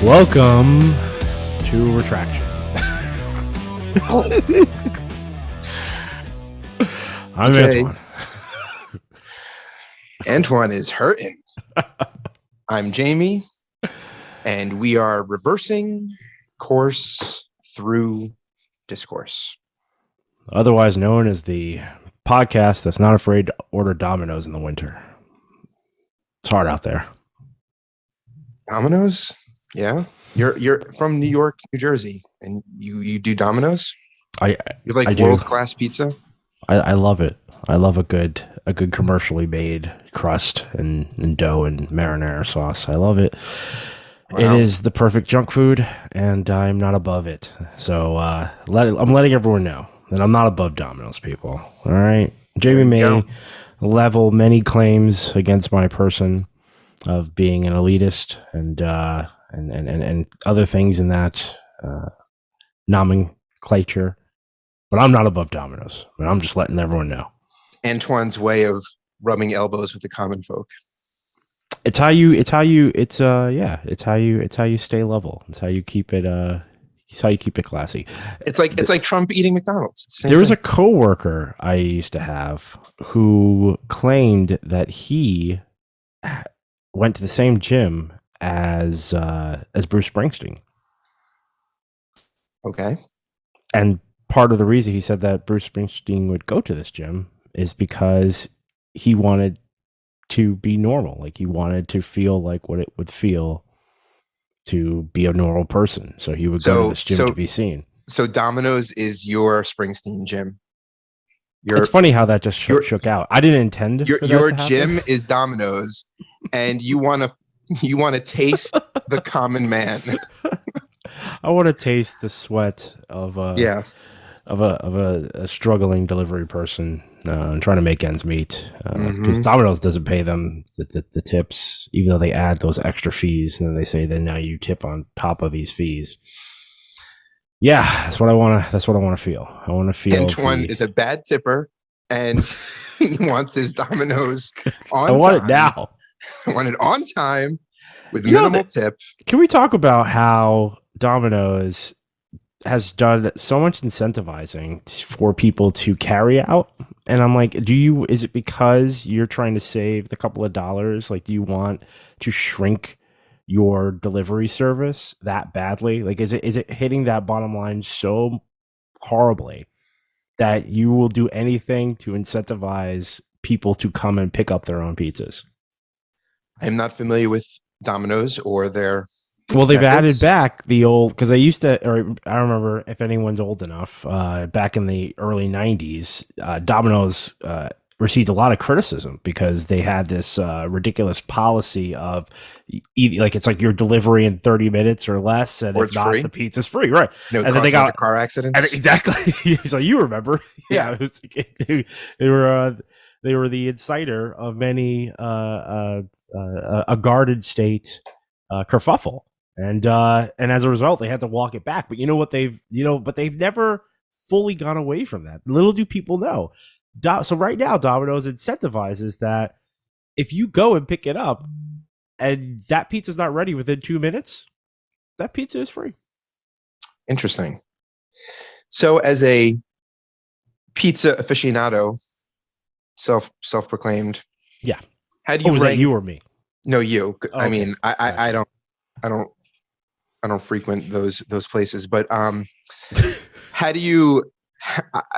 Welcome to Retraction. I'm Okay. Antoine. Antoine is hurting. I'm Jamie, and we are reversing course through discourse. Otherwise known as the podcast that's not afraid to order Domino's in the winter. It's hard out there. Domino's? Yeah. You're from New York, New Jersey, and you do Domino's? You like world-class pizza? I love it. I love a good commercially made crust and dough and marinara sauce. I love it. Wow. It is the perfect junk food, and I'm not above it. So I'm letting everyone know that I'm not above Domino's, people. All right, Jamie may level many claims against my person of being an elitist and other things in that nomenclature, but I'm not above Domino's. And I'm just letting everyone know. Antoine's way of rubbing elbows with the common folk. It's how you stay level. It's how you keep it classy. It's like Trump eating McDonald's. There was a coworker I used to have who claimed that he went to the same gym as Bruce Springsteen. Okay. And part of the reason he said that Bruce Springsteen would go to this gym is because he wanted to be normal. Like, he wanted to feel like what it would feel to be a normal person. So he would go to this gym to be seen. So Domino's is your Springsteen gym. It's funny how that just shook out. I didn't intend your gym is Domino's, and you want to taste the common man. I want to taste the sweat of a struggling delivery person trying to make ends meet, because Domino's doesn't pay them the tips, even though they add those extra fees, and then they say that now you tip on top of these fees. Yeah, that's what I want to feel. I want to feel. Antoine is a bad tipper, and he wants his Domino's on time. I want it now. I want it on time with minimal tip. Can we talk about how Domino's has done so much incentivizing for people to carry out? And I'm like, is it because you're trying to save the couple of dollars? Like, do you want to shrink your delivery service that badly? Like, is it hitting that bottom line so horribly that you will do anything to incentivize people to come and pick up their own pizzas? I'm not familiar with Domino's or their. Well, they've added back the old, because they used to, or I don't remember if anyone's old enough, back in the early 90s, Domino's received a lot of criticism because they had this ridiculous policy of, it's like your delivery in 30 minets or less, and if not, the pizza's free, right? No, and then they got car accidents. Exactly. So you remember? Yeah, they were the inciter of many a guarded state kerfuffle. And as a result, they had to walk it back. But but they've never fully gone away from that. Little do people know. So right now, Domino's incentivizes that if you go and pick it up and that pizza's not ready within 2 minutes, that pizza is free. Interesting. So as a pizza aficionado, self-proclaimed. Yeah. How do you rank? Was that you or me? No, you. Oh, I mean, I don't frequent those places, but how do you?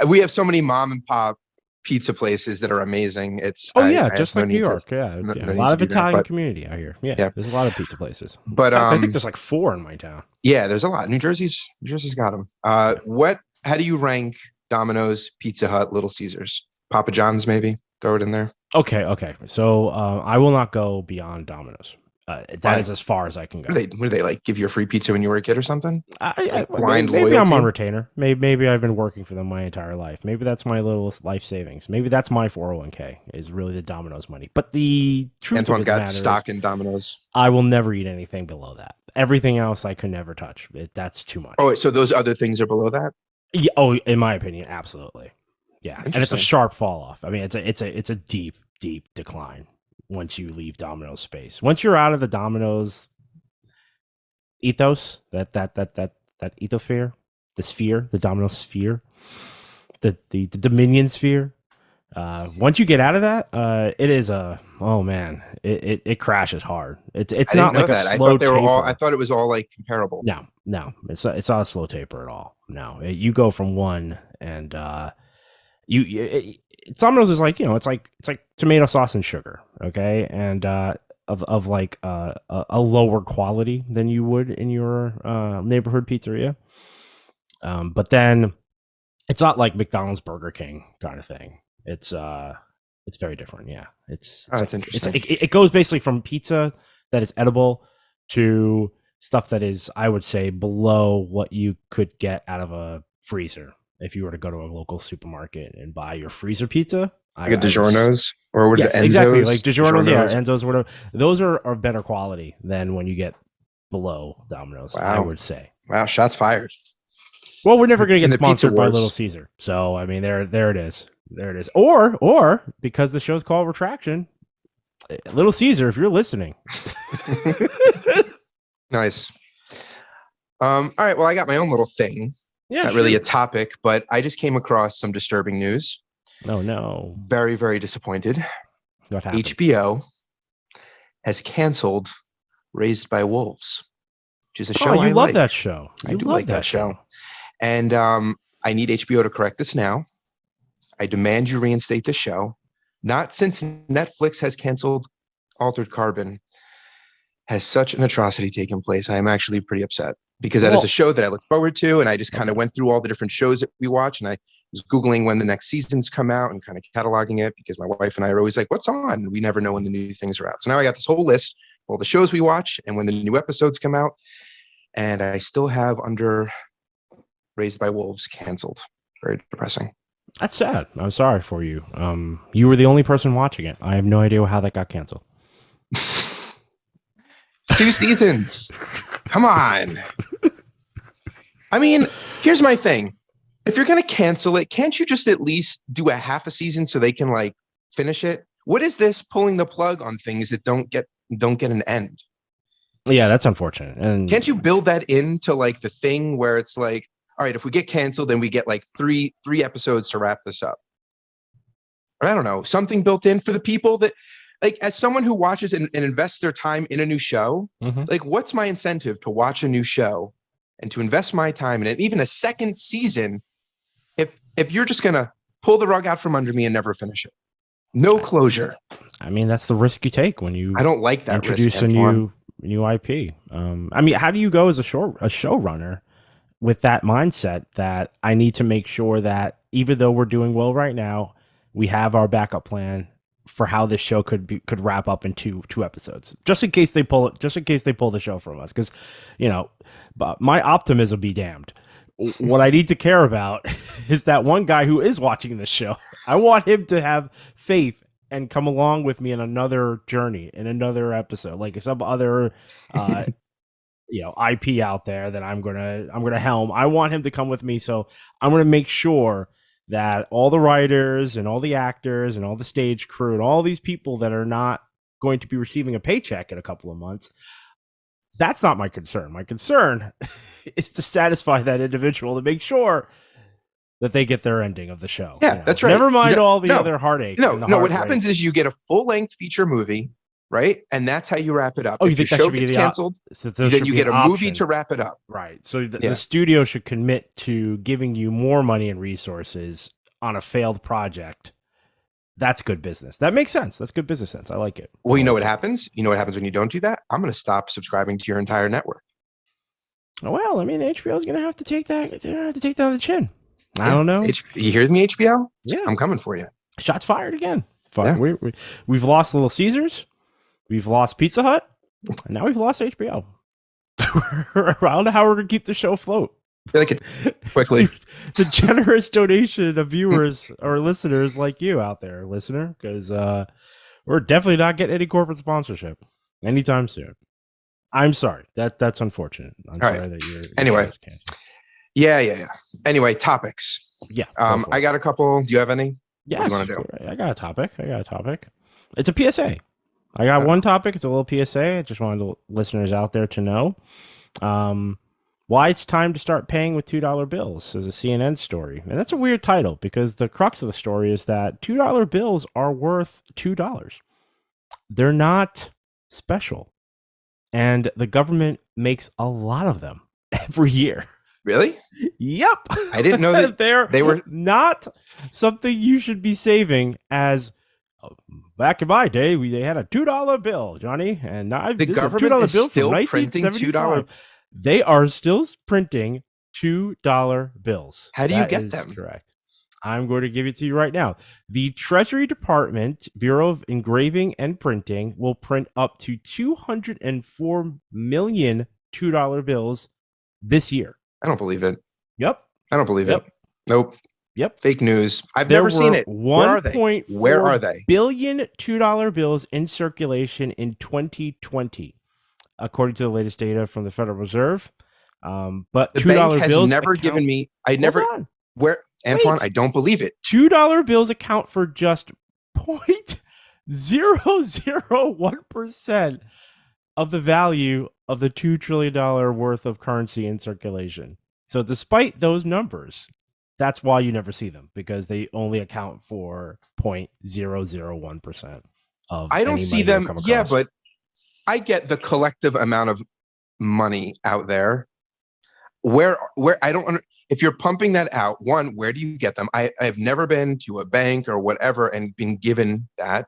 We have so many mom and pop pizza places that are amazing. It's just like New York. A lot of Italian community out here. Yeah, there's a lot of pizza places. But I think there's like 4 in my town. Yeah, there's a lot. New Jersey's got them. How do you rank Domino's, Pizza Hut, Little Caesars, Papa John's? Maybe throw it in there. Okay. So I will not go beyond Domino's. That is as far as I can go. What do they like? Give you a free pizza when you were a kid or something? Blind loyalty? Maybe I'm on retainer. Maybe I've been working for them my entire life. Maybe that's my little life savings. Maybe that's my 401k is really the Domino's money. But the truth Antoine's got stock in Domino's. I will never eat anything below that. Everything else I could never touch. That's too much. Oh, so those other things are below that? Yeah. Oh, in my opinion, absolutely. Yeah, and it's a sharp fall off. I mean, it's a deep decline once you leave Domino's space. Once you're out of the Domino's ethos, that ethosphere, the sphere, the domino sphere, the dominion sphere. Once you get out of that, it is a oh man, it crashes hard. It's I didn't not know like a that. I slow thought they were all. I taper. thought it was all like comparable. No, it's not a slow taper at all. No, you go from one and Domino's is like it's like tomato sauce and sugar, okay, and of like a lower quality than you would in your neighborhood pizzeria. But then it's not like McDonald's, Burger King kind of thing. It's very different. Yeah, Oh, it's like that's interesting. it goes basically from pizza that is edible to stuff that is, I would say, below what you could get out of a freezer if you were to go to a local supermarket and buy your freezer pizza. Like a I would DiGiorno's or what are the yes, exactly, Enzos? like DiGiorno's, yeah, DiGiorno's. Enzo's, whatever. Those are better quality than when you get below Domino's, I Wow. would say. Wow. Shots fired Well, we're never going to in get the pizza sponsored by Little wars. Caesar, so I mean, there it is, or because the show's called Retraction, Little Caesar, if you're listening. Nice. All right. Well, I got my own little thing. Yeah, Not really a topic, but I just came across some disturbing news. No, no, Very, very disappointed. what happened? HBO has canceled Raised by Wolves, which is a show Oh, you I love like. that show. I You do love like that show. And I need HBO to correct this now. I demand you reinstate the show. Not since Netflix has canceled Altered Carbon has such an atrocity taken place. I am actually pretty upset because that is Well, a show that I look forward to. And I just kind of okay. went through all the different shows that we watch. And I was Googling when the next seasons come out and kind of cataloging it because my wife and I are always like, what's on? We never know when the new things are out. So now I got this whole list of all the shows we watch and when the new episodes come out. And I still have under Raised by Wolves canceled. Very depressing. That's sad. I'm sorry for you. You were the only person watching it. I have no idea how that got canceled. 2 seasons. Come on. I mean, here's my thing. If you're going to cancel it, can't you just at least do a half a season so they can like finish it? What is this pulling the plug on things that don't get an end? Yeah, that's unfortunate. And Can't you build that into like the thing where it's like, all right, if we get canceled, then we get like three episodes to wrap this up. Or I don't know, something built in for the people that like as someone who watches and invests their time in a new show, Mhm. like what's my incentive to watch a new show and to invest my time in it, even a second season, if you're just gonna pull the rug out from under me and never finish it? No closure. I mean, that's the risk you take when you I don't like that introduce risk, a Antoine. new IP. I mean, how do you go as a showrunner with that mindset that I need to make sure that even though we're doing well right now, we have our backup plan for how this show could wrap up in two episodes, just in case they pull it, just in case they pull the show from us, because but my optimism be damned. What I need to care about is that one guy who is watching this show. I want him to have faith and come along with me in another journey, in another episode, like some other IP out there that I'm gonna helm. I want him to come with me, so I'm gonna make sure that all the writers and all the actors and all the stage crew and all these people that are not going to be receiving a paycheck in a couple of months, that's not my concern. My concern is to satisfy that individual, to make sure that they get their ending of the show. Yeah, that's right. Never mind You all the no, other heartache. no, and the no. What heartbreak. happens is you get a full-length feature movie, right? And that's how you wrap it up. Oh, you If your think that show should be gets the canceled, so there then should you be get an a movie option. to wrap it up. Right. So Yeah. the studio should commit to giving you more money and resources on a failed project. That's good business. That makes sense. That's good business sense. I like it. Well, you know what happens? You know what happens when you don't do that? I'm going to stop subscribing to your entire network. Well, I mean, HBO is going to have to take that. They're going to have to take that on the chin. I don't know. You hear me, HBO? Yeah. I'm coming for you. Shots fired again. Yeah. We've lost Little Caesars. We've lost Pizza Hut. And now we've lost HBO. I don't know how we're going to keep the show afloat. Like it quickly. The generous donation of viewers or listeners like you out there, listener, because we're definitely not getting any corporate sponsorship anytime soon. I'm sorry. That's unfortunate. I'm All sorry right. that you're Anyway. Yeah. Anyway, topics. Yeah. I got a couple. Do you have any? Yes. What do you want to do? I got a topic. It's a PSA. I got one topic. It's a little PSA. I just wanted the listeners out there to know Why it's time to start paying with $2 bills is a CNN story. And that's a weird title because the crux of the story is that $2 bills are worth $2. They're not special. And the government makes a lot of them every year. Really? Yep. I didn't know that they're they were not something you should be saving as back in my day, they had a $2 bill, Johnny, and the this is a government $2 is bill from still printing $2. 1975. They are still printing $2 bills. How do you That get is them? correct. I'm going to give it to you right now. The Treasury Department, Bureau of Engraving and Printing, will print up to 204 million $2 bills this year. I don't believe it. Yep. I don't believe Yep. it. Nope. Yep. Fake news. I've There never seen were it. Where are they? 1.4 Where are they? billion $2 bills in circulation in 2020, according to the latest data from the Federal Reserve. But The $2 bank has bills never account, given me. I hold never. on. Where Antoine? Wait. I don't believe it. $2 bills account for just 0.001% of the value of the $2 trillion worth of currency in circulation. So despite those numbers, that's why you never see them, because they only account for 0.001% of I don't any see money you'll them. come Yeah, across. but I get the collective amount of money out there. Where I don't under, if you're pumping that out, one, where do you get them? I've never been to a bank or whatever and been given that.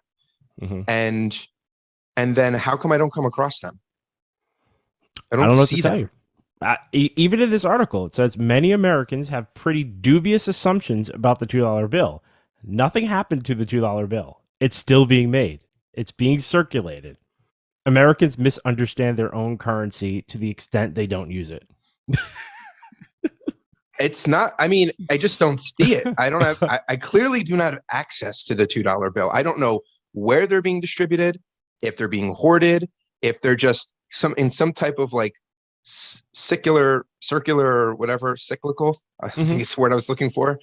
Mhm. And then how come I don't come across them? I I don't don't know what see to tell them. you. Even in this article, it says many Americans have pretty dubious assumptions about the $2 bill. Nothing happened to the $2 bill. It's still being made. It's being circulated. Americans misunderstand their own currency to the extent they don't use it. It's not, I mean, I just don't see it. I don't have, I clearly do not have access to the $2 bill. I don't know where they're being distributed, if they're being hoarded, if they're just in some type of like circular, whatever, cyclical. I think it's the word I was looking for.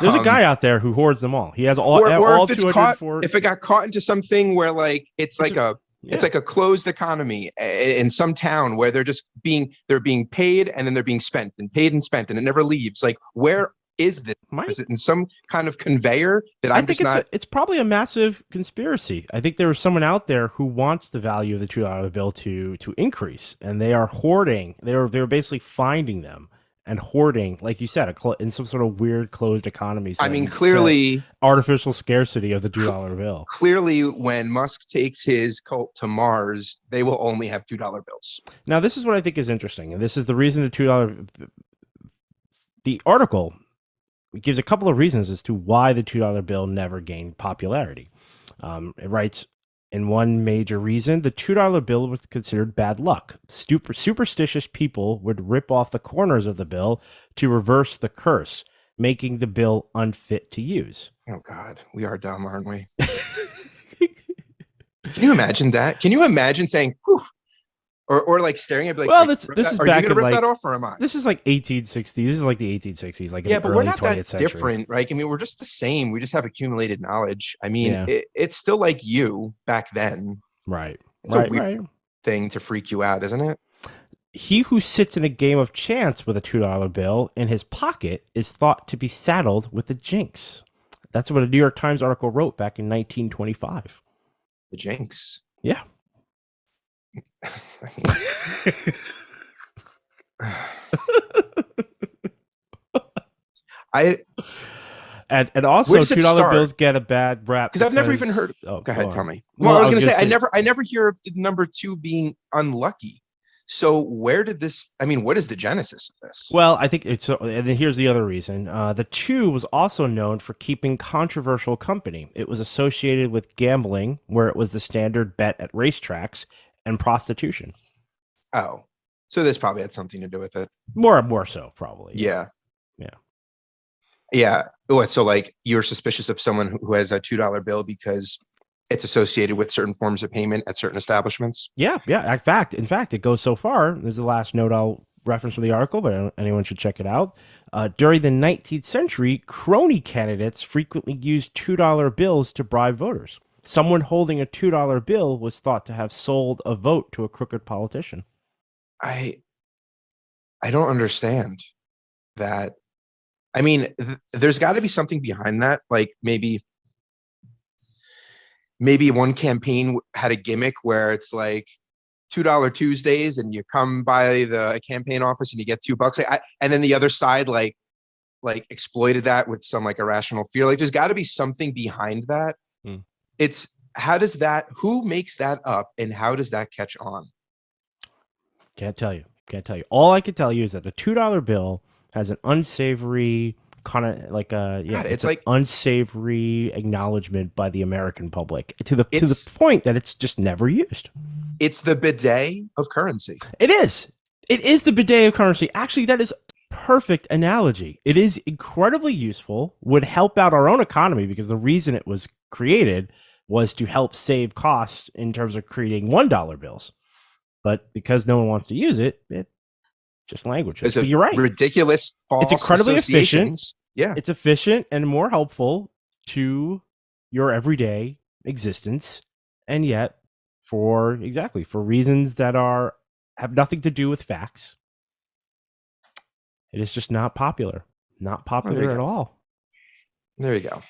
There's a guy out there who hoards them all. He has all, or all if it's caught, 204. if it got caught into something where like it's like it's like a closed economy in some town where they're being paid and then they're being spent and paid and spent and it never leaves. Like, where is this? Is it in some kind of conveyor that I'm just not? It's probably a massive conspiracy. I think there is someone out there who wants the value of the $2 bill to increase, and they are hoarding. They're basically finding them and hoarding, like you said, in some sort of weird closed economy. I mean, clearly, artificial scarcity of the $2 bill. Clearly, when Musk takes his cult to Mars, they will only have $2 bills. Now, this is what I think is interesting, and this is the reason the $2. The article gives a couple of reasons as to why the $2 bill never gained popularity. It writes, in one major reason, the $2 bill was considered bad luck. Superstitious people would rip off the corners of the bill to reverse the curse, making the bill unfit to use. Oh, God, we are dumb, aren't we? Can you imagine that? Can you imagine saying, whew, or like staring at me like, well, this is are back you going to rip like, that off or am I? This is like 1860. This is like the 1860s, like yeah, but we're not that century. different, right? I mean, we're just the same. We just have accumulated knowledge. I mean, it's still like you back then. Right. It's a weird thing to freak you out, isn't it? He who sits in a game of chance with a $2 bill in his pocket is thought to be saddled with a jinx. That's what a New York Times article wrote back in 1925. The jinx. Yeah. And also $2 bills get a bad rap because I've never even heard. Go ahead, tell me. Well, I was going to say I never hear of the number 2 being unlucky. So where did this? I mean, what is the genesis of this? Well, I think it's. And here's the other reason. The 2 was also known for keeping controversial company. It was associated with gambling, where it was the standard bet at racetracks, and prostitution. Oh, so this probably had something to do with it. More so, probably. Yeah. So like you're suspicious of someone who has a $2 bill because it's associated with certain forms of payment at certain establishments. Yeah. In fact, it goes so far. This is the last note I'll reference from the article, but anyone should check it out. During the 19th century, crony candidates frequently used $2 bills to bribe voters. Someone holding a $2 bill was thought to have sold a vote to a crooked politician. I don't understand that. I mean, there's got to be something behind that. Like maybe one campaign had a gimmick where it's like $2 Tuesdays, and you come by the campaign office and you get $2. And then the other side like exploited that with some like irrational fear. Like there's got to be something behind that. Hmm. It's who makes that up, and how does that catch on? Can't tell you. Can't tell you. All I can tell you is that the $2 bill has an unsavory kind of like a God, it's it's an like unsavory acknowledgement by the American public to the it's point that it's just never used. it's the bidet of currency. It is. It is the bidet of currency. Actually, that is perfect analogy. It is incredibly useful, would help out our own economy because the reason it was created was to help save costs in terms of creating $1 bills. But because no one wants to use it, it just languages. But you're right. Ridiculous false It's incredibly efficient. associations. Yeah. It's efficient and more helpful to your everyday existence. And yet, for reasons that have nothing to do with facts, it is just not popular. Not popular at all. There you go.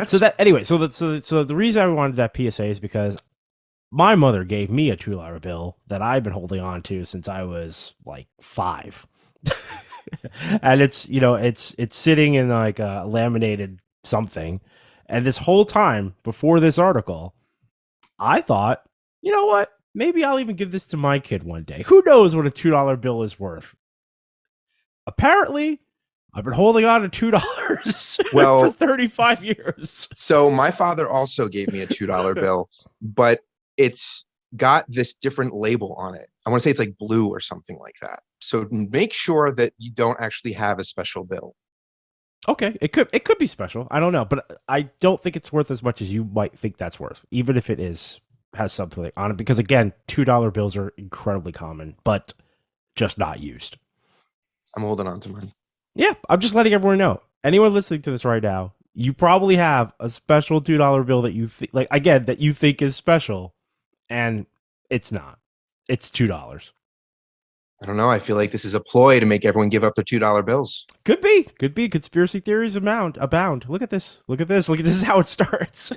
So that anyway, so the reason I wanted that PSA is because my mother gave me a $2 bill that I've been holding on to since I was like 5. And it's sitting in like a laminated something. And this whole time before this article, I thought, you know what? Maybe I'll even give this to my kid one day. Who knows what a $2 bill is worth? Apparently, I've been holding on to $2 for 35 years. So my father also gave me a $2 bill, but it's got this different label on it. I want to say it's like blue or something like that. So make sure that you don't actually have a special bill. Okay, it could be special. I don't know, but I don't think it's worth as much as you might think that's worth, even if it has something on it. Because again, $2 bills are incredibly common, but just not used. I'm holding on to mine. Yeah, I'm just letting everyone know. Anyone listening to this right now, you probably have a special $2 bill that you that you think is special, and it's not. It's $2. I don't know. I feel like this is a ploy to make everyone give up their $2 bills. Could be. Conspiracy theories abound. Look at this. This is how it starts.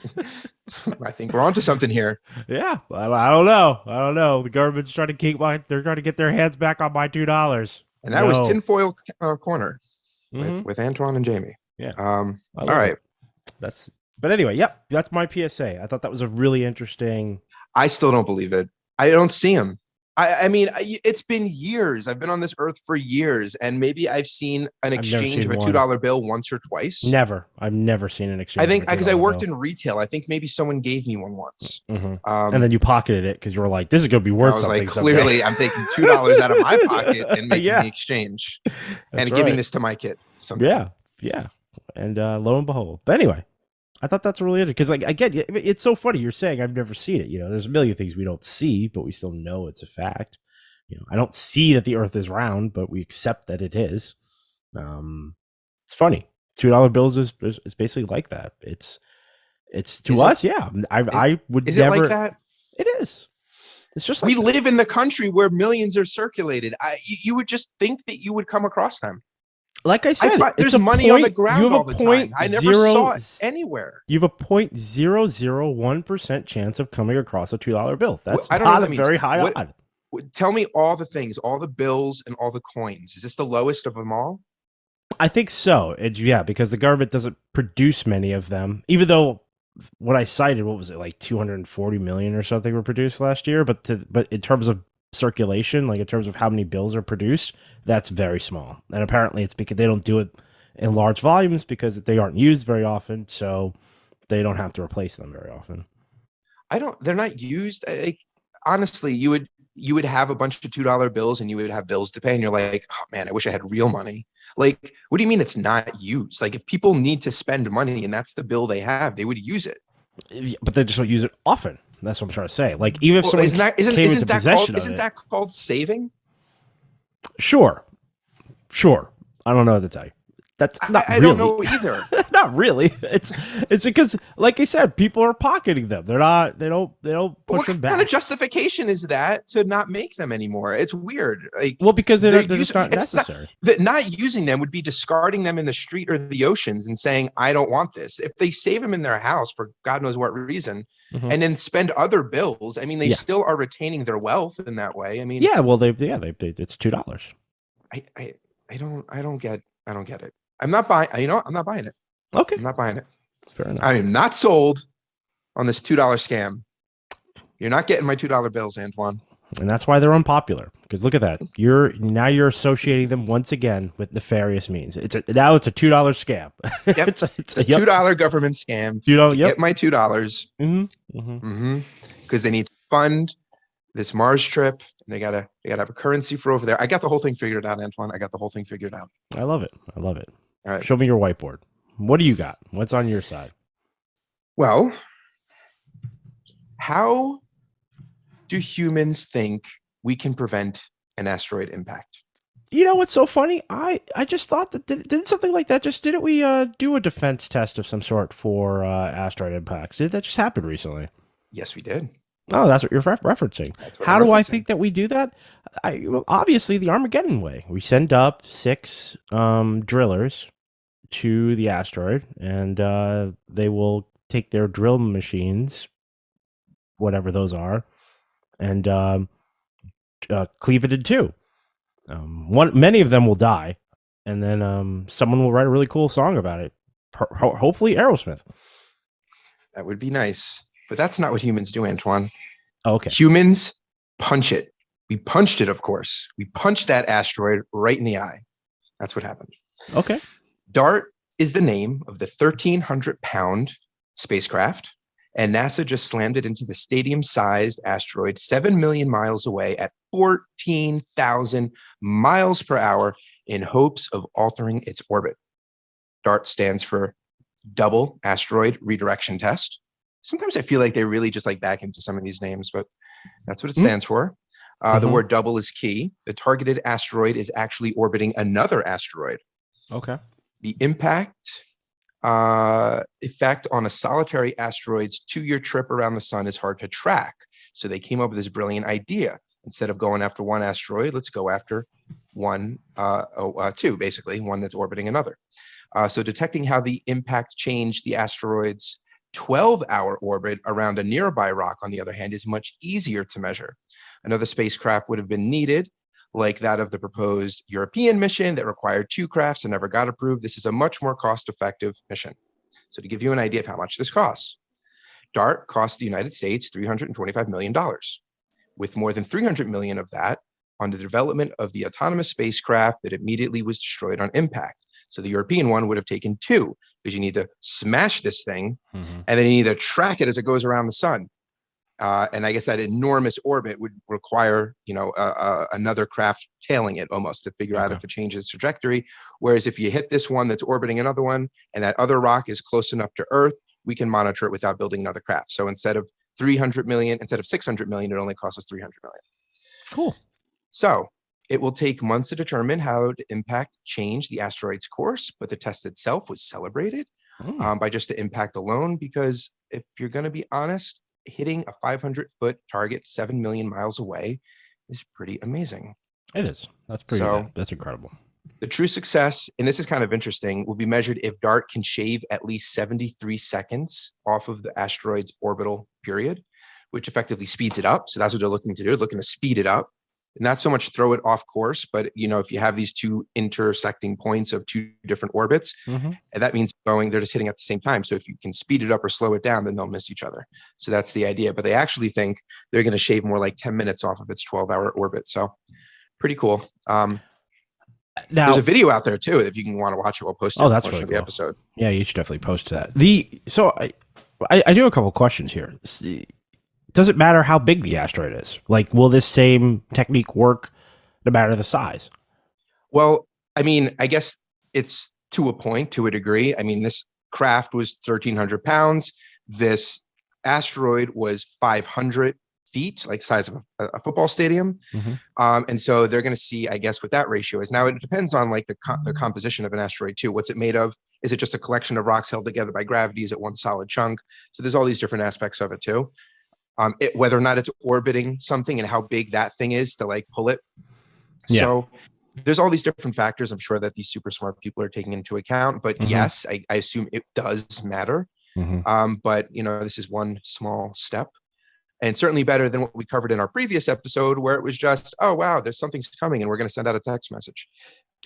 I think we're onto something here. Yeah, I don't know. The government's trying to they're trying to get their hands back on my $2. And that was Tinfoil Corner with Antoine and Jamie. Yeah. All right. But anyway, yep. That's my PSA. I thought that was a really interesting. I still don't believe it. I don't see him. I mean, it's been years. I've been on this earth for years, and maybe I've seen an exchange of a $2 bill once or twice. Never. I've never seen an exchange. I think because I worked in retail. I think maybe someone gave me one once. Mm-hmm. And then you pocketed it because you were like, "This is going to be worth something." I was like, clearly, I'm taking $2 out of my pocket and making the exchange, and giving this to my kid. Someday. Yeah. And lo and behold. But anyway, I thought that's really interesting because, again, it's so funny. You're saying I've never seen it. There's a million things we don't see, but we still know it's a fact. I don't see that the Earth is round, but we accept that it is. It's funny. $2 bills is basically like that. It's to us, yeah. I would is never. Is it like that? It is. It's just like we live in the country where millions are circulated. You would just think that you would come across them. Like I said, there's money on the ground all the time. I never saw it anywhere. You have a 0.001% chance of coming across a $2 bill. That's not a very high odd. Tell me all the things, all the bills and all the coins. Is this the lowest of them all? I think so. Because the government doesn't produce many of them, even though what I cited, what was it, like 240 million or something were produced last year? But in terms of circulation, like in terms of how many bills are produced, that's very small. And apparently it's because they don't do it in large volumes because they aren't used very often, so they don't have to replace them very often. They're not used. Honestly, you would have a bunch of $2 bills and you would have bills to pay, and you're like, oh man, I wish I had real money. Like, what do you mean it's not used? Like, if people need to spend money and that's the bill they have, they would use it. But they just don't use it often. That's what I'm trying to say. Like, even if someone isn't that called saving? Sure. I don't know what to tell you. That's not I don't really. know either. Not really. It's because, like I said, people are pocketing them. They're not. They don't But push what them kind of back. justification is that to not make them anymore? It's weird. Like Well, because they're they're just using not it's not necessary. that not using them would be discarding them in the street or the oceans and saying, I don't want this. If they save them in their house for God knows what reason Hmm. and then spend other bills, I mean, they Yeah. still are retaining their wealth in that way. I mean, Yeah. Well, they it's $2. I I, I don't get it. I'm not buying, I'm not buying it. Okay. I'm not buying it. Fair enough. I am not sold on this $2 scam. You're not getting my $2 bills, Antoine. And that's why they're unpopular. Because look at that. You're associating them once again with nefarious means. Now it's a $2 scam. Yep. It's It's a yep. $2 government scam to Yep. get my $2. Mm-hmm. Mm-hmm. Because they need to fund this Mars trip. And they gotta have a currency for over there. I got the whole thing figured out, Antoine. I got the whole thing figured out. I love it. I love it. All right. Show me your whiteboard. What do you got? What's on your side? Well, how do humans think we can prevent an asteroid impact? You know what's so funny? I just thought that didn't something like that just didn't we do a defense test of some sort for asteroid impacts? Did that just happen recently? Yes, we did. Oh, that's what you're referencing. That's what How I'm do I referencing. think that we do that? Well, obviously the Armageddon way. We send up 6 drillers to the asteroid, and they will take their drill machines, whatever those are, and cleave it in two. Many of them will die, and then someone will write a really cool song about it. Hopefully, Aerosmith. That would be nice. But that's not what humans do, Antoine. Oh, okay. Humans punch it. We punched it, of course. We punched that asteroid right in the eye. That's what happened. Okay. DART is the name of the 1,300-pound spacecraft, and NASA just slammed it into the stadium-sized asteroid 7 million miles away at 14,000 miles per hour in hopes of altering its orbit. DART stands for Double Asteroid Redirection Test. Sometimes I feel like they really just like back into some of these names, but that's what it stands for. The word double is key. The targeted asteroid is actually orbiting another asteroid. Okay. The impact effect on a solitary asteroid's 2-year trip around the sun is hard to track. So they came up with this brilliant idea. Instead of going after one asteroid, let's go after two, basically, one that's orbiting another. So detecting how the impact changed the asteroid's 12-hour orbit around a nearby rock, on the other hand, is much easier to measure. Another spacecraft would have been needed, like that of the proposed European mission that required 2 crafts and never got approved. This is a much more cost-effective mission. So to give you an idea of how much this costs, DART cost the United States $325 million, with more than 300 million of that on the development of the autonomous spacecraft that immediately was destroyed on impact. So the European one would have taken 2, because you need to smash this thing, and then you need to track it as it goes around the sun. And I guess that enormous orbit would require, another craft tailing it almost to figure out if it changes trajectory. Whereas if you hit this one that's orbiting another one, and that other rock is close enough to Earth, we can monitor it without building another craft. So instead of 600 million, it only costs us 300 million. Cool. So it will take months to determine how the impact changed the asteroid's course, but the test itself was celebrated by just the impact alone, because if you're going to be honest, hitting a 500-foot target 7 million miles away is pretty amazing. It is. That's pretty good. That's incredible. The true success, and this is kind of interesting, will be measured if DART can shave at least 73 seconds off of the asteroid's orbital period, which effectively speeds it up. So that's what they're looking to do. They're looking to speed it up. Not so much throw it off course, but if you have these 2 intersecting points of 2 different orbits, and that means they're just hitting at the same time. So if you can speed it up or slow it down, then they'll miss each other. So that's the idea. But they actually think they're going to shave more like 10 minutes off of its 12-hour orbit. So pretty cool. Now, there's a video out there too, if you want to watch it. We'll post it. Oh, that's really cool. The episode. Yeah, you should definitely post that. So I do have a couple of questions here. Does it matter how big the asteroid is? Like, will this same technique work no matter the size? Well, I mean, I guess it's to a point, to a degree. I mean, this craft was 1,300 pounds. This asteroid was 500 feet, like the size of a football stadium. Mhm. And so they're going to see, I guess, what that ratio is. Now, it depends on like the composition of an asteroid too. What's it made of? Is it just a collection of rocks held together by gravity? Is it one solid chunk? So there's all these different aspects of it too. Whether or not it's orbiting something and how big that thing is to like pull it. Yeah. So there's all these different factors I'm sure that these super smart people are taking into account. But yes, I assume it does matter. But this is one small step, and certainly better than what we covered in our previous episode, where it was just, oh wow, there's something's coming and we're going to send out a text message.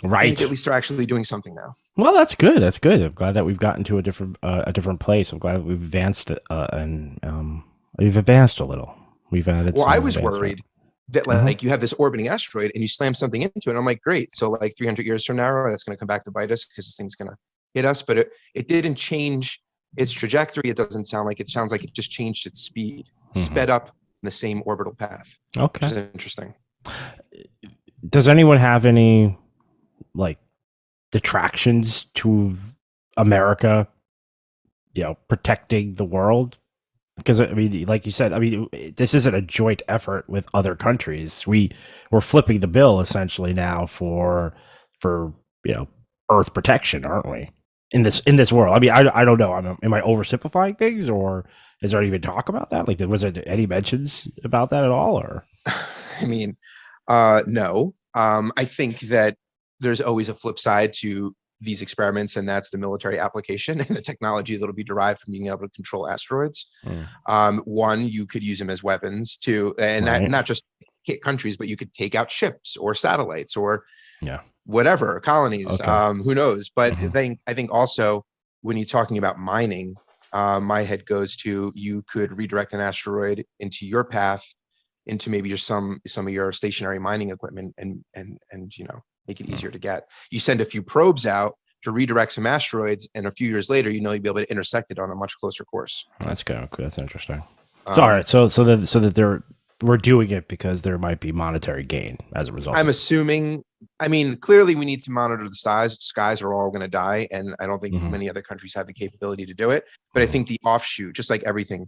Right. I think at least they're actually doing something now. Well, that's good. That's good. I'm glad that we've gotten to a different place. I'm glad that we've advanced and we've advanced a little. We've added. Well, some I was advancement. worried that like you have this orbiting asteroid and you slam something into it. And I'm like, great. So like 300 years from now, that's going to come back to bite us because this thing's going to hit us. But it didn't change its trajectory. It doesn't sound like it. Sounds like it just changed its speed, sped up in the same orbital path. Okay. Which is interesting. Does anyone have any like detractions to America, protecting the world? Because I mean, like you said, I mean, this isn't a joint effort with other countries. We're flipping the bill essentially now for Earth protection, aren't we? In this world, I mean, I don't know. Am I oversimplifying things, or is there even talk about that? Like, was there any mentions about that at all? Or, I mean, no. I think that there's always a flip side to these experiments, and that's the military application and the technology that'll be derived from being able to control asteroids. One, you could use them as weapons too, and Right. not just hit countries, but you could take out ships or satellites or Yeah. whatever, colonies. Okay. Who knows? But I think also when you're talking about mining, my head goes to, you could redirect an asteroid into your path, into maybe some of your stationary mining equipment, and make it easier to get. You send a few probes out to redirect some asteroids, and a few years later, you'll be able to intersect it on a much closer course. That's good. That's interesting. So, all right. So that we're doing it because there might be monetary gain as a result. I'm assuming. I mean, clearly we need to monitor the skies. Skies are all going to die, and I don't think many other countries have the capability to do it. But I think the offshoot, just like everything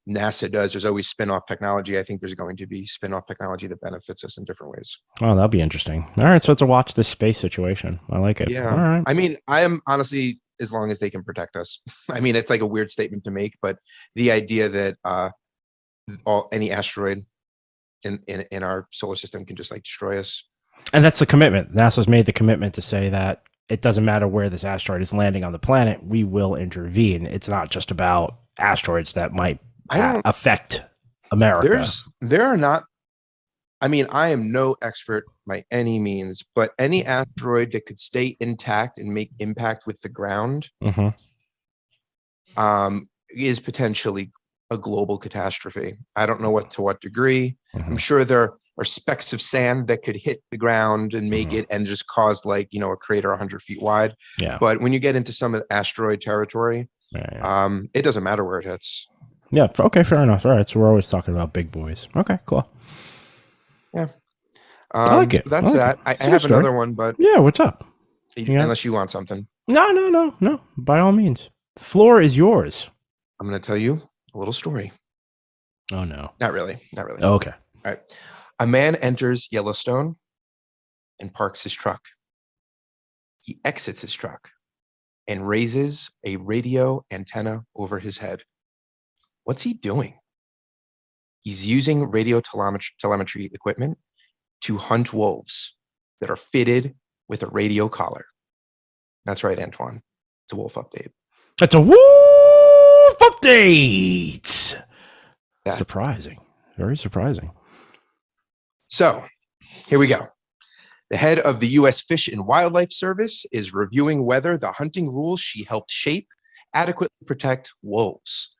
NASA does, there's always spin-off technology. I think there's going to be spin-off technology that benefits us in different ways. Oh, that'll be interesting. All right, so it's a watch this space situation. I like it. Yeah. All right. I mean, I am honestly, as long as they can protect us. I mean, it's like a weird statement to make, but the idea that any asteroid in our solar system can just like destroy us. And that's the commitment. NASA's made the commitment to say that it doesn't matter where this asteroid is landing on the planet, we will intervene. It's not just about asteroids that might affect America. There are not. I mean, I am no expert by any means, but any asteroid that could stay intact and make impact with the ground is potentially a global catastrophe. I don't know to what degree. I'm sure there are specks of sand that could hit the ground and make it and just cause like, a crater 100 feet wide. Yeah. But when you get into some of the asteroid territory, it doesn't matter where it hits. Yeah. Okay. Fair enough. All right. So we're always talking about big boys. Okay. Cool. Yeah. I like it. That's that. I have another one, but yeah. What's up? Unless you want something. No. By all means, the floor is yours. I'm going to tell you a little story. Oh no. Not really. Oh, okay. All right. A man enters Yellowstone and parks his truck. He exits his truck and raises a radio antenna over his head. What's he doing? He's using radio telemetry equipment to hunt wolves that are fitted with a radio collar. That's right, Antoine. It's a wolf update. It's a wolf update. Yeah. Surprising. Very surprising. So here we go. The head of the U.S. Fish and Wildlife Service is reviewing whether the hunting rules she helped shape adequately protect wolves.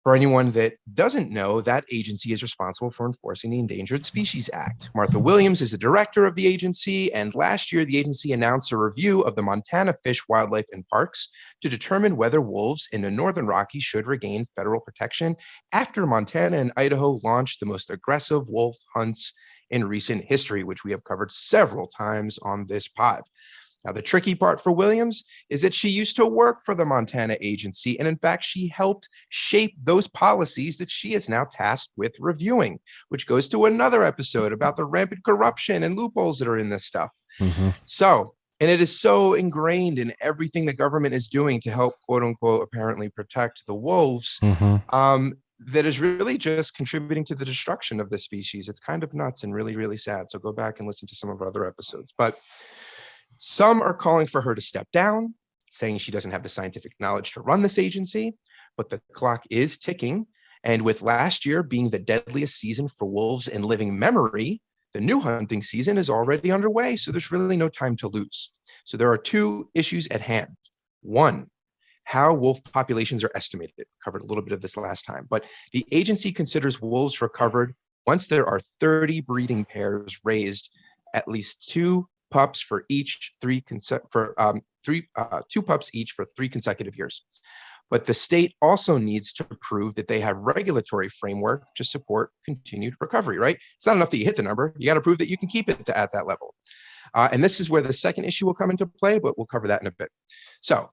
For anyone that doesn't know, that agency is responsible for enforcing the Endangered Species Act. Martha Williams is the director of the agency, and last year the agency announced a review of the Montana Fish, Wildlife, and Parks to determine whether wolves in the Northern Rockies should regain federal protection after Montana and Idaho launched the most aggressive wolf hunts in recent history, which we have covered several times on this pod. Now, the tricky part for Williams is that she used to work for the Montana agency, and in fact, she helped shape those policies that she is now tasked with reviewing, which goes to another episode about the rampant corruption and loopholes that are in this stuff. Mm-hmm. So, and it is so ingrained in everything the government is doing to help, quote unquote, apparently protect the wolves, that is really just contributing to the destruction of the species. It's kind of nuts and really, really sad. So go back and listen to some of our other episodes. But some are calling for her to step down, saying she doesn't have the scientific knowledge to run this agency, but the clock is ticking. And with last year being the deadliest season for wolves in living memory, the new hunting season is already underway. So there's really no time to lose. So there are two issues at hand. One, how wolf populations are estimated. We covered a little bit of this last time, but the agency considers wolves recovered once there are 30 breeding pairs raised, at least two pups for each two pups each for 3 consecutive years. But the state also needs to prove that they have regulatory framework to support continued recovery, right? It's not enough that you hit the number. You got to prove that you can keep it at that level. And this is where the second issue will come into play, but we'll cover that in a bit. So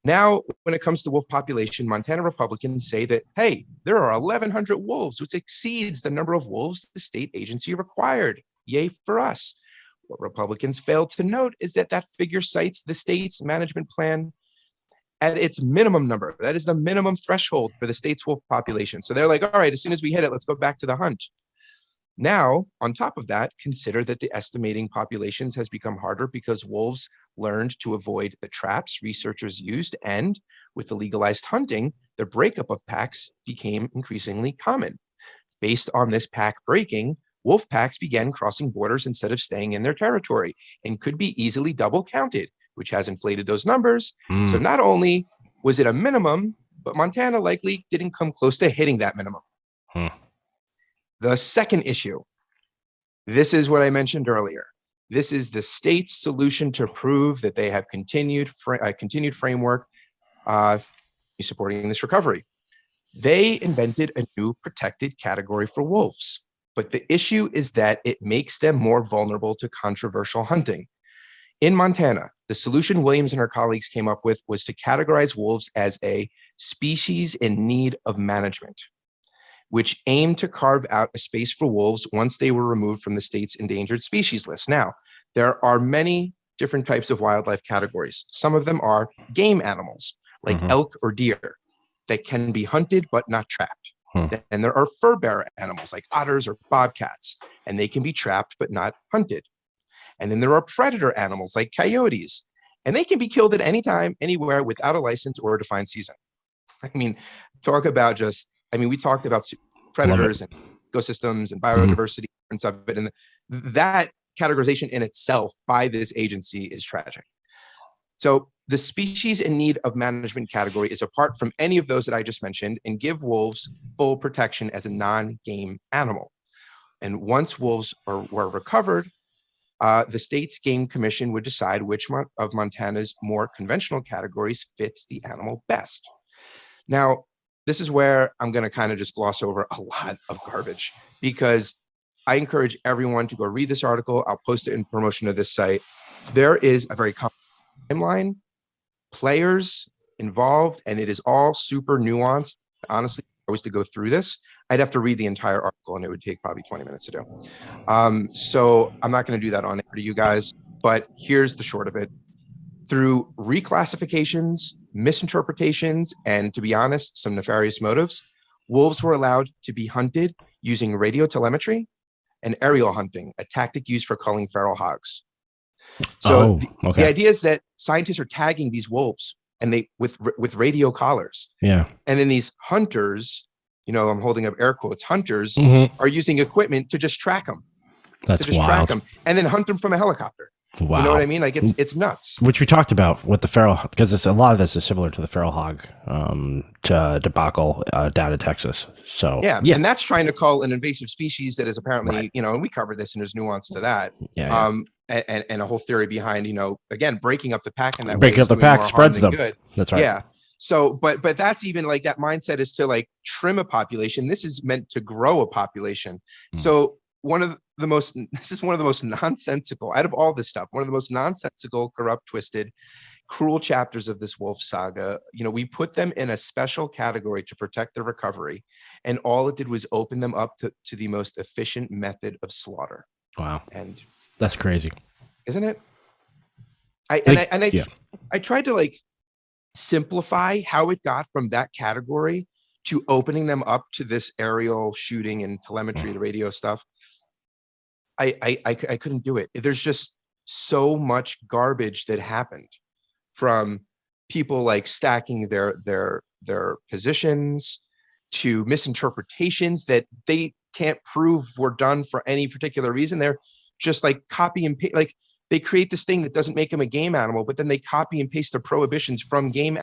now, when it comes to wolf population, Montana Republicans say that, hey, there are 1,100 wolves, which exceeds the number of wolves the state agency required. Yay for us. What Republicans fail to note is that that figure cites the state's management plan at its minimum number. That is the minimum threshold for the state's wolf population. So they're like, all right, as soon as we hit it, let's go back to the hunt. Now, on top of that, consider that the estimating populations has become harder because wolves learned to avoid the traps researchers used, and with the legalized hunting, the breakup of packs became increasingly common. Based on this pack breaking, wolf packs began crossing borders instead of staying in their territory and could be easily double counted, which has inflated those numbers. So not only was it a minimum, but Montana likely didn't come close to hitting that minimum. The second issue, this is what I mentioned earlier. This is the state's solution to prove that they have continued framework supporting this recovery. They invented a new protected category for wolves, but the issue is that it makes them more vulnerable to controversial hunting. In Montana, the solution Williams and her colleagues came up with was to categorize wolves as a species in need of management, which aimed to carve out a space for wolves once they were removed from the state's endangered species list. Now, there are many different types of wildlife categories. Some of them are game animals, like elk or deer, that can be hunted but not trapped. And there are fur-bearer animals, like otters or bobcats, and they can be trapped but not hunted. And then there are predator animals, like coyotes, and they can be killed at any time, anywhere, without a license or a defined season. I mean, we talked about predators and ecosystems and biodiversity and stuff, and that categorization in itself by this agency is tragic. So the species in need of management category is apart from any of those that I just mentioned and give wolves full protection as a non-game animal. And once wolves were recovered, the state's game commission would decide which of Montana's more conventional categories fits the animal best. Now, this is where I'm going to kind of just gloss over a lot of garbage, because I encourage everyone to go read this article. I'll post it in promotion of this site. There is a very complex timeline, players involved, and it is all super nuanced. Honestly, if I was to go through this, I'd have to read the entire article, and it would take probably 20 minutes to do. So I'm not going to do that on air to you guys, but here's the short of it. Through reclassifications, misinterpretations, and to be honest, some nefarious motives, wolves were allowed to be hunted using radio telemetry and aerial hunting, a tactic used for culling feral hogs. So the idea is that scientists are tagging these wolves and they with radio collars. Yeah. And then these hunters, I'm holding up air quotes, hunters are using equipment to just track them. That's wild. Track them and then hunt them from a helicopter. Wow. You know what I mean? Like it's nuts. Which we talked about with the feral, because a lot of this is similar to the feral hog debacle down in Texas. So yeah, and that's trying to cull an invasive species that is apparently, and we covered this, and there's nuance to that. Yeah. And a whole theory behind, again, breaking up the pack in that way. Breaking up the pack spreads them. Good. That's right. Yeah. So, but that's even like that mindset is to like trim a population. This is meant to grow a population. So this is one of the most nonsensical out of all this stuff, one of the most nonsensical, corrupt, twisted, cruel chapters of this wolf saga. We put them in a special category to protect their recovery, and all it did was open them up to the most efficient method of slaughter. Wow. And that's crazy, isn't it? Yeah. I tried to simplify how it got from that category to opening them up to this aerial shooting and telemetry, the radio stuff. I couldn't do it. There's just so much garbage that happened from people stacking their positions to misinterpretations that they can't prove were done for any particular reason. They're just copy and paste. They create this thing that doesn't make them a game animal, but then they copy and paste the prohibitions from game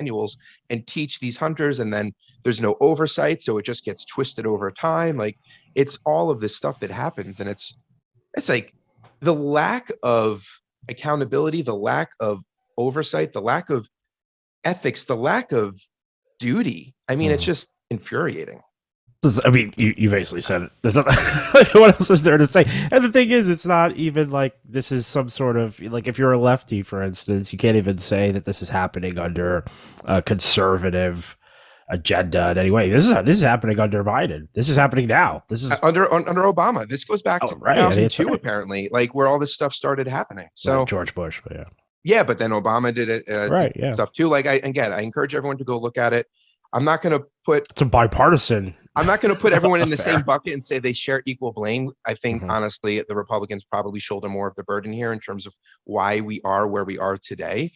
manuals and teach these hunters, and then there's no oversight, so it just gets twisted over time. It's all of this stuff that happens, and it's the lack of accountability, the lack of oversight, the lack of ethics, the lack of duty. I mean, it's just infuriating. I mean, you basically said it. There's not, what else is there to say? And the thing is, it's not even this is some sort of if you're a lefty, for instance, you can't even say that this is happening under a conservative agenda in any way. This is happening under Biden. This is happening now. This is under Obama. This goes back to 2002, right. Apparently, where all this stuff started happening. So George Bush, but yeah. Yeah, but then Obama did it stuff too. I encourage everyone to go look at it. I'm not going to put it's a bipartisan. I'm not going to put everyone in the same bucket and say they share equal blame. I think honestly, the Republicans probably shoulder more of the burden here in terms of why we are where we are today.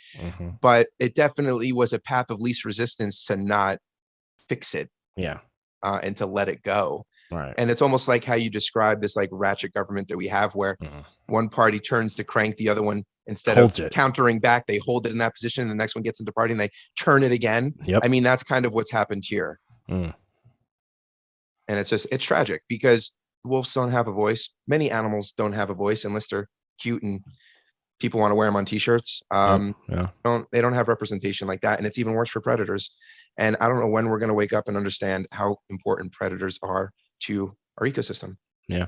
But it definitely was a path of least resistance to not fix it. Yeah. And to let it go. Right. And it's almost like how you describe this ratchet government that we have, where one party turns to crank, the other one, instead of countering back, they hold it in that position, and the next one gets into party and they turn it again. Yep. I mean, that's kind of what's happened here. And it's tragic because wolves don't have a voice. Many animals don't have a voice unless they're cute and people want to wear them on t-shirts. They don't have representation like that. And it's even worse for predators. And I don't know when we're going to wake up and understand how important predators are to our ecosystem. Yeah.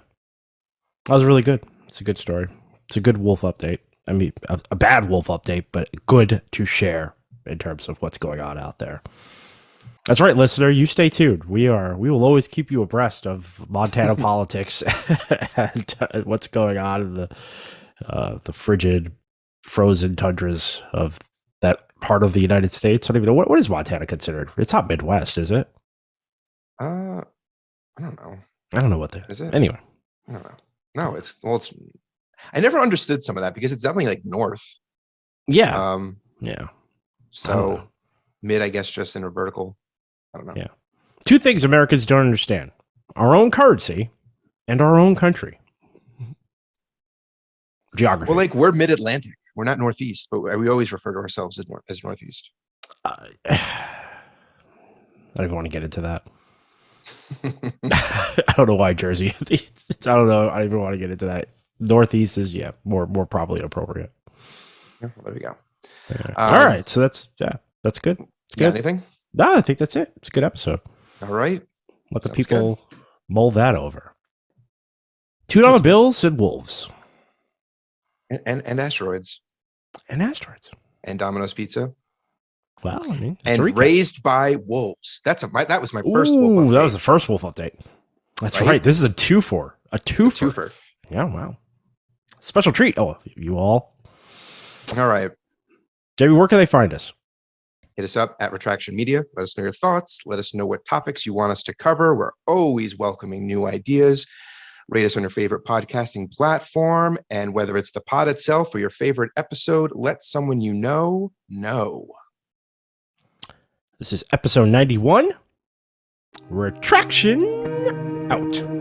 That was really good. It's a good story. It's a good wolf update. I mean, a bad wolf update, but good to share in terms of what's going on out there. That's right, listener. You stay tuned. We will always keep you abreast of Montana politics and what's going on in the frigid, frozen tundras of that part of the United States. I don't even know what is Montana considered. It's not Midwest, is it? I don't know. I don't know what that is. It anyway? I don't know. No, it's I never understood some of that because it's definitely north. Yeah. Yeah. So mid, I guess, just in a vertical. I don't know. Yeah. Two things Americans don't understand: our own currency and our own country. Geography. Well, we're mid-Atlantic. We're not Northeast, but we always refer to ourselves as Northeast. I don't even want to get into that. I don't know why Jersey. I don't know. I don't even want to get into that. Northeast is more probably appropriate. Yeah, well, there we go. All right, so that's good. It's good. Anything? No, I think that's it. It's a good episode. All right, let the people mull that over. $2 bills and wolves, and asteroids, and asteroids, and Domino's Pizza. Well, I mean, and raised by wolves. That was my first wolf update. That was the first wolf update. That's right. This is a twofer. A twofer. Yeah, wow. Special treat. Oh, you all. All right. JB, where can they find us? Hit us up at Retraction Media. Let us know your thoughts. Let us know what topics you want us to cover. We're always welcoming new ideas. Rate us on your favorite podcasting platform. And whether it's the pod itself or your favorite episode, let someone you know. This is episode 91. Retraction out.